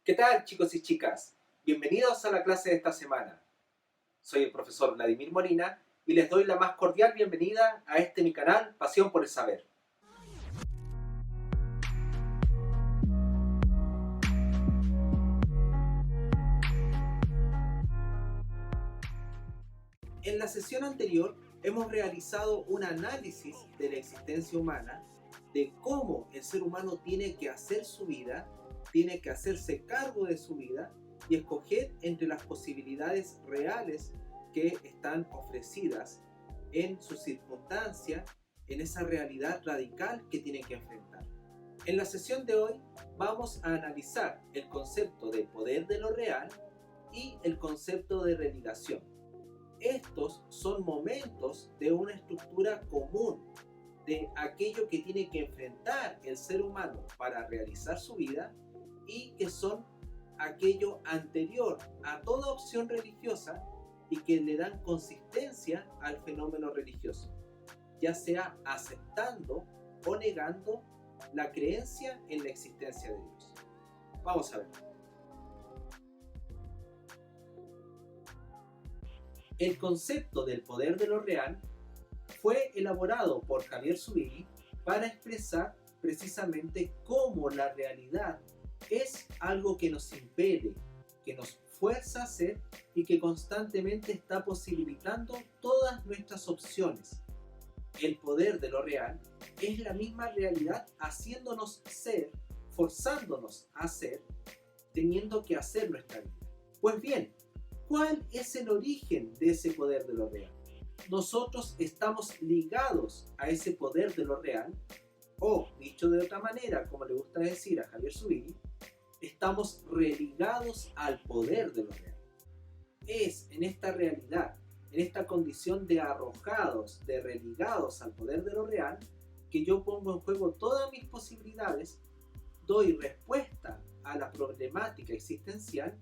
¿Qué tal, chicos y chicas? Bienvenidos a la clase de esta semana. Soy el profesor Vladimir Molina y les doy la más cordial bienvenida a este mi canal Pasión por el Saber. En la sesión anterior hemos realizado un análisis de la existencia humana, de cómo el ser humano tiene que hacer su vida, tiene que hacerse cargo de su vida y escoger entre las posibilidades reales que están ofrecidas en su circunstancia, en esa realidad radical que tiene que enfrentar. En la sesión de hoy vamos a analizar el concepto de poder de lo real y el concepto de relegación. Estos son momentos de una estructura común de aquello que tiene que enfrentar el ser humano para realizar su vida y que son aquello anterior a toda opción religiosa y que le dan consistencia al fenómeno religioso, ya sea aceptando o negando la creencia en la existencia de Dios. Vamos a ver. El concepto del poder de lo real fue elaborado por Javier Zubiri para expresar precisamente cómo la realidad es algo que nos impele, que nos fuerza a ser y que constantemente está posibilitando todas nuestras opciones. El poder de lo real es la misma realidad haciéndonos ser, forzándonos a ser, teniendo que hacer nuestra vida. Pues bien, ¿cuál es el origen de ese poder de lo real? Nosotros estamos ligados a ese poder de lo real, o dicho de otra manera, como le gusta decir a Javier Zubiri, estamos religados al poder de lo real. Es en esta realidad, en esta condición de arrojados, de religados al poder de lo real, que yo pongo en juego todas mis posibilidades, doy respuesta a la problemática existencial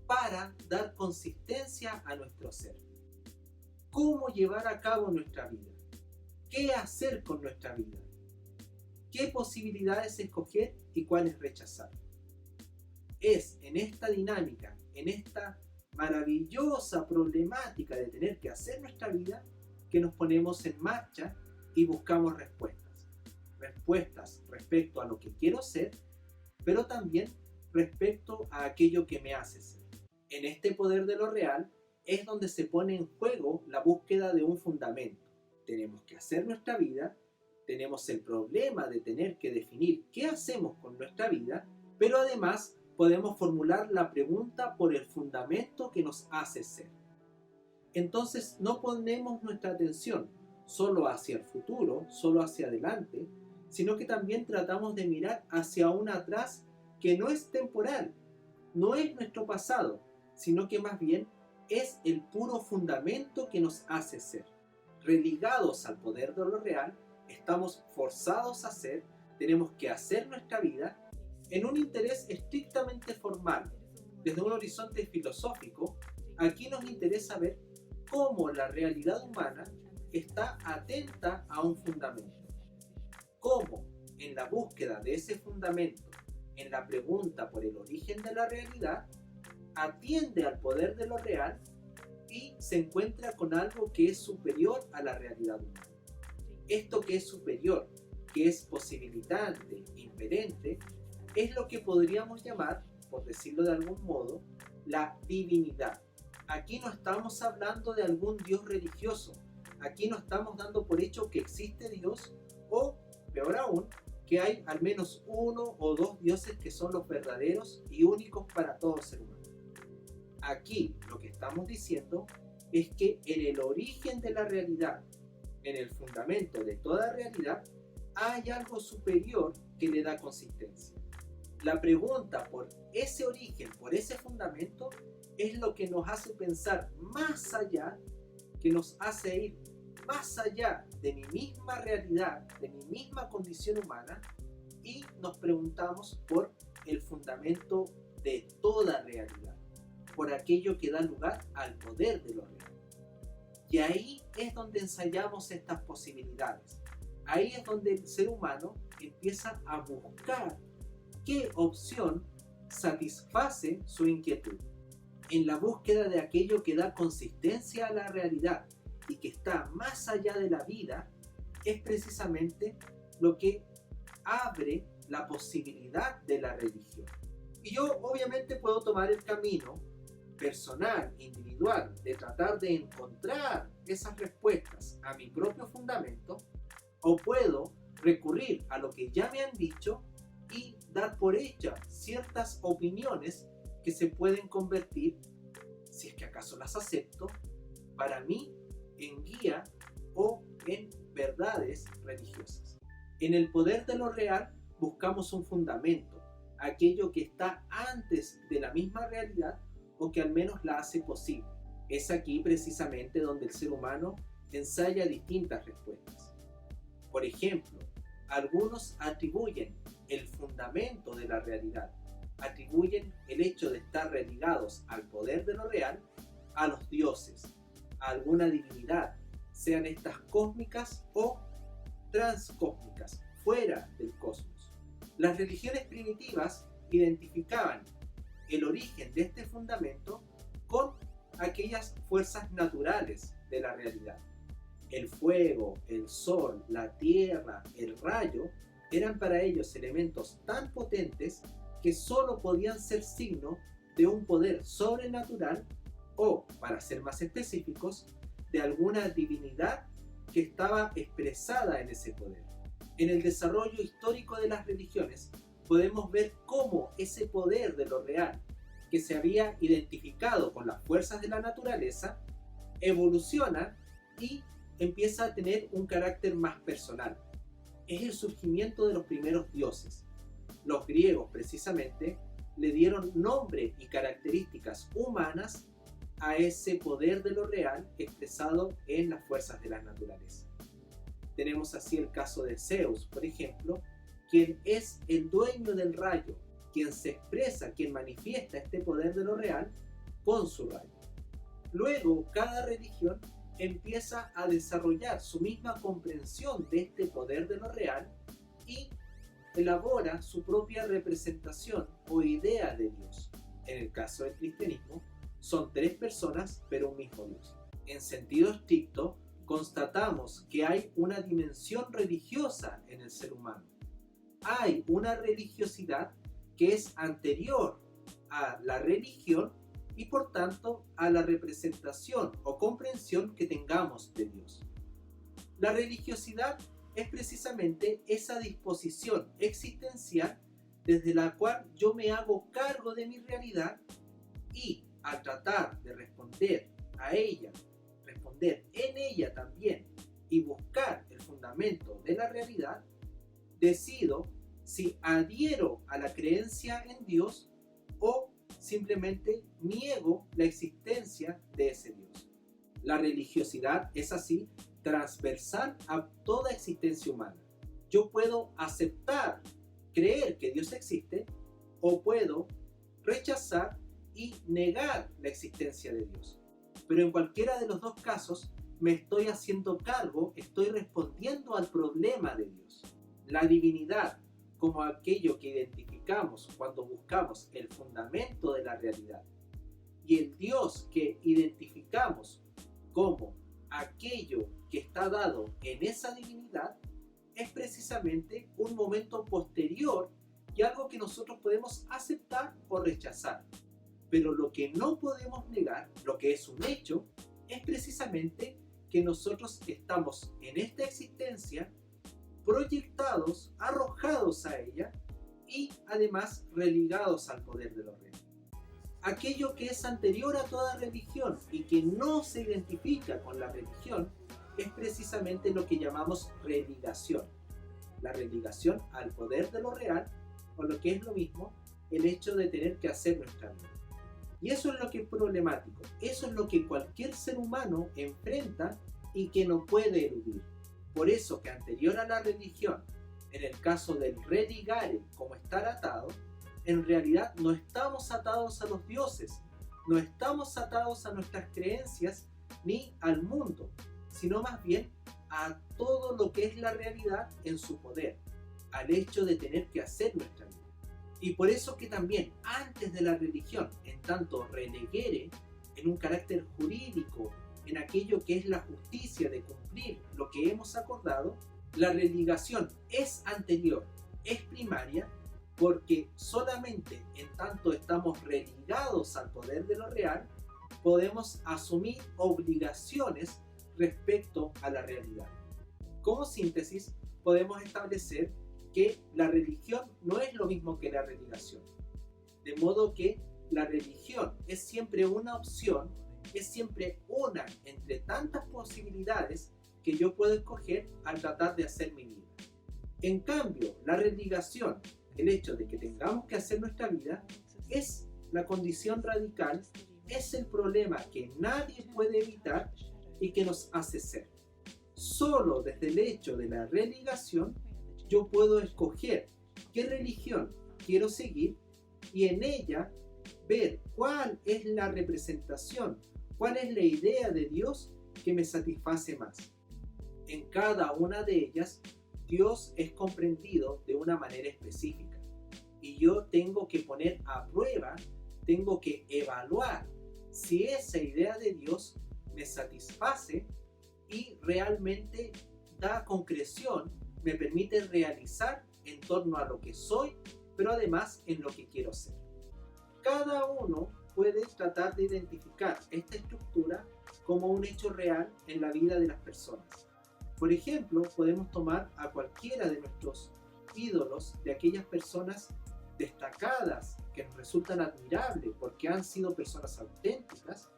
para dar consistencia a nuestro ser. ¿Cómo llevar a cabo nuestra vida? ¿Qué hacer con nuestra vida? ¿Qué posibilidades escoger y cuáles rechazar? Es en esta dinámica, en esta maravillosa problemática de tener que hacer nuestra vida, que nos ponemos en marcha y buscamos respuestas. Respuestas respecto a lo que quiero ser, pero también respecto a aquello que me hace ser. En este poder de lo real es donde se pone en juego la búsqueda de un fundamento. Tenemos que hacer nuestra vida, tenemos el problema de tener que definir qué hacemos con nuestra vida, pero además podemos formular la pregunta por el fundamento que nos hace ser. Entonces no ponemos nuestra atención solo hacia el futuro, solo hacia adelante, sino que también tratamos de mirar hacia un atrás que no es temporal, no es nuestro pasado, sino que más bien es el puro fundamento que nos hace ser. Religados al poder de lo real, estamos forzados a ser, tenemos que hacer nuestra vida en un interés estrictamente formal. Desde un horizonte filosófico, aquí nos interesa ver cómo la realidad humana está atenta a un fundamento. Cómo en la búsqueda de ese fundamento, en la pregunta por el origen de la realidad, atiende al poder de lo real y se encuentra con algo que es superior a la realidad humana. Esto que es superior, que es posibilitante, impelente, es lo que podríamos llamar, por decirlo de algún modo, la divinidad. Aquí no estamos hablando de algún Dios religioso, aquí no estamos dando por hecho que existe Dios o, peor aún, que hay al menos uno o dos dioses que son los verdaderos y únicos para todo ser humano. Aquí lo que estamos diciendo es que en el origen de la realidad, en el fundamento de toda realidad, hay algo superior que le da consistencia. La pregunta por ese origen, por ese fundamento, es lo que nos hace pensar más allá, que nos hace ir más allá de mi misma realidad, de mi misma condición humana, y nos preguntamos por el fundamento de toda realidad, por aquello que da lugar al poder de lo real. Y ahí es donde ensayamos estas posibilidades. Ahí es donde el ser humano empieza a buscar qué opción satisface su inquietud. En la búsqueda de aquello que da consistencia a la realidad y que está más allá de la vida, es precisamente lo que abre la posibilidad de la religión. Y yo obviamente puedo tomar el camino personal, individual, de tratar de encontrar esas respuestas a mi propio fundamento, o puedo recurrir a lo que ya me han dicho y dar por hecha ciertas opiniones que se pueden convertir, si es que acaso las acepto, para mí en guía o en verdades religiosas. En el poder de lo real buscamos un fundamento, aquello que está antes de la misma realidad o que al menos la hace posible. Es aquí precisamente donde el ser humano ensaya distintas respuestas. Por ejemplo, algunos atribuyen el fundamento de la realidad, atribuyen el hecho de estar religados al poder de lo real a los dioses, a alguna divinidad, sean estas cósmicas o transcósmicas, fuera del cosmos. Las religiones primitivas identificaban el origen de este fundamento con aquellas fuerzas naturales de la realidad. El fuego, el sol, la tierra, el rayo eran para ellos elementos tan potentes que solo podían ser signo de un poder sobrenatural o, para ser más específicos, de alguna divinidad que estaba expresada en ese poder. En el desarrollo histórico de las religiones podemos ver cómo ese poder de lo real, que se había identificado con las fuerzas de la naturaleza, evoluciona y empieza a tener un carácter más personal. Es el surgimiento de los primeros dioses. Los griegos, precisamente, le dieron nombre y características humanas a ese poder de lo real expresado en las fuerzas de la naturaleza. Tenemos así el caso de Zeus, por ejemplo, quien es el dueño del rayo, quien se expresa, quien manifiesta este poder de lo real con su rayo. Luego, cada religión empieza a desarrollar su misma comprensión de este poder de lo real y elabora su propia representación o idea de Dios. En el caso del cristianismo, son tres personas pero un mismo Dios. En sentido estricto, constatamos que hay una dimensión religiosa en el ser humano. Hay una religiosidad que es anterior a la religión y por tanto a la representación o comprensión que tengamos de Dios. La religiosidad es precisamente esa disposición existencial desde la cual yo me hago cargo de mi realidad y al tratar de responder a ella, responder en ella también y buscar el fundamento de la realidad, decido si adhiero a la creencia en Dios o simplemente niego la existencia de ese Dios. La religiosidad es así transversal a toda existencia humana. Yo puedo aceptar, creer que Dios existe, o puedo rechazar y negar la existencia de Dios. Pero en cualquiera de los dos casos me estoy haciendo cargo, estoy respondiendo al problema de Dios. La divinidad, como aquello que identificamos cuando buscamos el fundamento de la realidad, y el Dios que identificamos como aquello que está dado en esa divinidad, es precisamente un momento posterior y algo que nosotros podemos aceptar o rechazar. Pero lo que no podemos negar, lo que es un hecho, es precisamente que nosotros estamos en esta existencia proyectados, arrojados a ella y además religados al poder de lo real. Aquello que es anterior a toda religión y que no se identifica con la religión es precisamente lo que llamamos religación. La religación al poder de lo real, o lo que es lo mismo, el hecho de tener que hacer nuestra vida. Y eso es lo que es problemático, eso es lo que cualquier ser humano enfrenta y que no puede eludir. Por eso que anterior a la religión, en el caso del religare, como estar atado, en realidad no estamos atados a los dioses, no estamos atados a nuestras creencias ni al mundo, sino más bien a todo lo que es la realidad en su poder, al hecho de tener que hacer nuestra vida. Y por eso que también antes de la religión, en tanto releguere en un carácter jurídico, en aquello que es la justicia de cumplir lo que hemos acordado, la religación es anterior, es primaria, porque solamente en tanto estamos religados al poder de lo real, podemos asumir obligaciones respecto a la realidad. Como síntesis, podemos establecer que la religión no es lo mismo que la religación. De modo que la religión es siempre una opción, es siempre una entre tantas posibilidades que yo puedo escoger al tratar de hacer mi vida. En cambio, la religación, el hecho de que tengamos que hacer nuestra vida, es la condición radical, es el problema que nadie puede evitar y que nos hace ser. Solo desde el hecho de la religación yo puedo escoger qué religión quiero seguir y en ella ver cuál es la representación, cuál es la idea de Dios que me satisface más. En cada una de ellas, Dios es comprendido de una manera específica y yo tengo que poner a prueba, tengo que evaluar si esa idea de Dios me satisface y realmente da concreción, me permite realizar en torno a lo que soy, pero además en lo que quiero ser. Cada uno puede tratar de identificar esta estructura como un hecho real en la vida de las personas. Por ejemplo, podemos tomar a cualquiera de nuestros ídolos, de aquellas personas destacadas que nos resultan admirables porque han sido personas auténticas,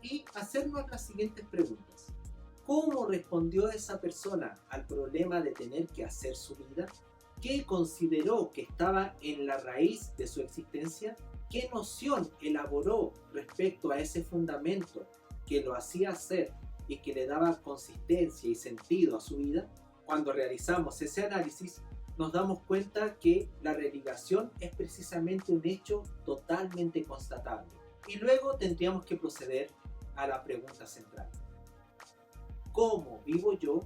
y hacernos las siguientes preguntas. ¿Cómo respondió esa persona al problema de tener que hacer su vida? ¿Qué consideró que estaba en la raíz de su existencia? ¿Qué noción elaboró respecto a ese fundamento que lo hacía ser y que le daba consistencia y sentido a su vida? Cuando realizamos ese análisis, nos damos cuenta que la religación es precisamente un hecho totalmente constatable. Y luego tendríamos que proceder a la pregunta central. ¿Cómo vivo yo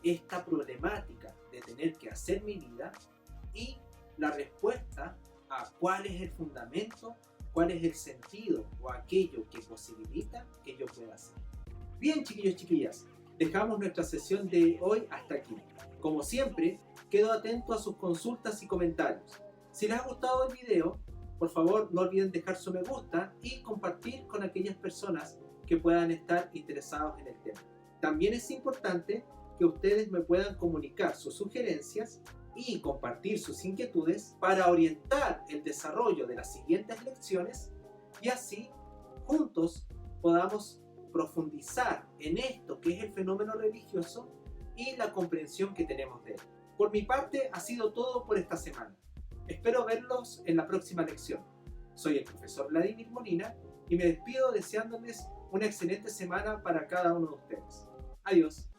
esta problemática de tener que hacer mi vida? Y la respuesta a cuál es el fundamento, cuál es el sentido o aquello que posibilita que yo pueda hacer. Bien, chiquillos, chiquillas, dejamos nuestra sesión de hoy hasta aquí. Como siempre, quedo atento a sus consultas y comentarios. Si les ha gustado el video, por favor no olviden dejar su me gusta y compartir con aquellas personas que puedan estar interesados en el tema. También es importante que ustedes me puedan comunicar sus sugerencias y compartir sus inquietudes para orientar el desarrollo de las siguientes lecciones y así juntos podamos profundizar en esto que es el fenómeno religioso y la comprensión que tenemos de él. Por mi parte ha sido todo por esta semana. Espero verlos en la próxima lección. Soy el profesor Vladimir Molina y me despido deseándoles una excelente semana para cada uno de ustedes. Adiós.